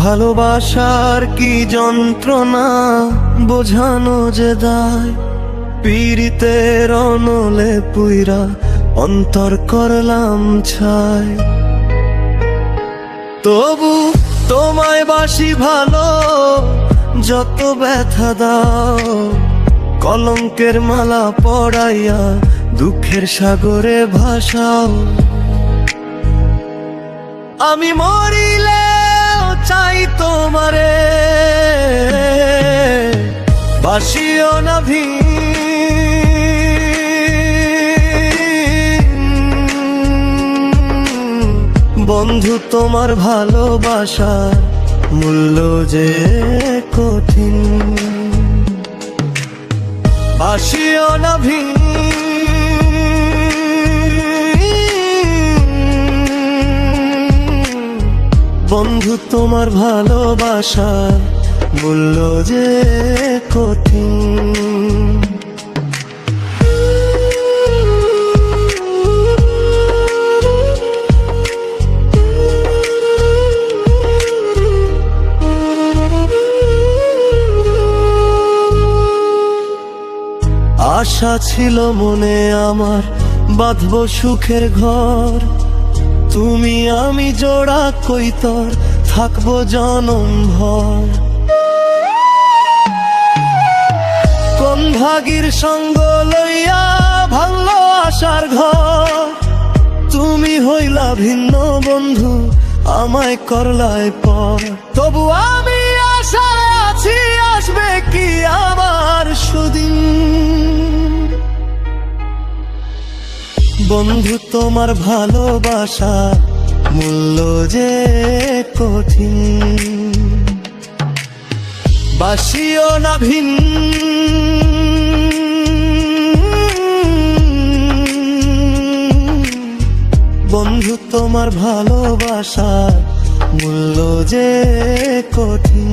ভালোবাসার কি যন্ত্রণা বোঝানো যে দায়, পীড়িতের অনলে পুইরা অন্তর করলাম ছাই। তবু তোমায় বাসি ভালো, যত ব্যথা দাও কলঙ্কের মালা পড়াইয়া দুঃখের সাগরে ভাসাও। আমি মরিলে চাই তোমারে, বাসিও না বন্ধু তোমার ভালোবাসার মূল্য যে কঠিন, বাসিও না বন্ধু তোমার ভালোবাসার মূল্য যে কঠিন। আশা ছিল মনে আমার বাঁধব সুখের ঘর, তুমি আমি জোড়া কইতর থাকবো জনম ভর। কোন ভাগীর সঙ্গ লইয়া ভাঙলো আশার ঘর, তুমি হইলা ভিন্ন বন্ধু আমায় করলাই পর। তবু আমি আশায় আছি আসবে কি আমার সুদিন, বন্ধু তোমার ভালোবাসা মূল্য যে কঠিন, বাসিও না বন্ধু তোমার ভালোবাসা মূল্য যে কঠিন।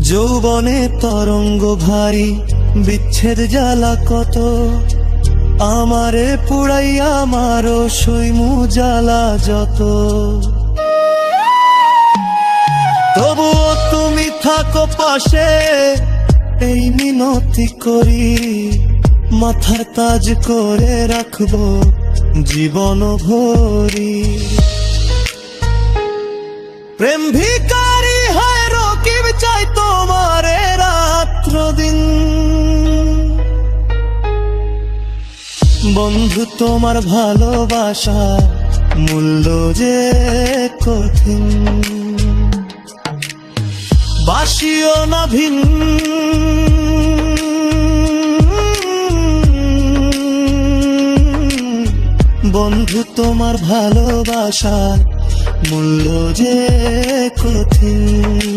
যৌবনে তরঙ্গ ভারী বিচ্ছেদ জ্বালা কত, আমারে পুড়াইয়া মারো সইমু জ্বালা যত। তবুও তুমি থাকো পাশে এই মিনতি করি, মাথার তাজ করে রাখবো জীবন ভরি। প্রেম ভিখারি হয় রকিব চাই তোমারে রাত্র দিন, বন্ধু তোমার ভালোবাসা মূল্য যে কঠিন, বাসিও না বন্ধু তোমার ভালোবাসা মূল্য যে কঠিন।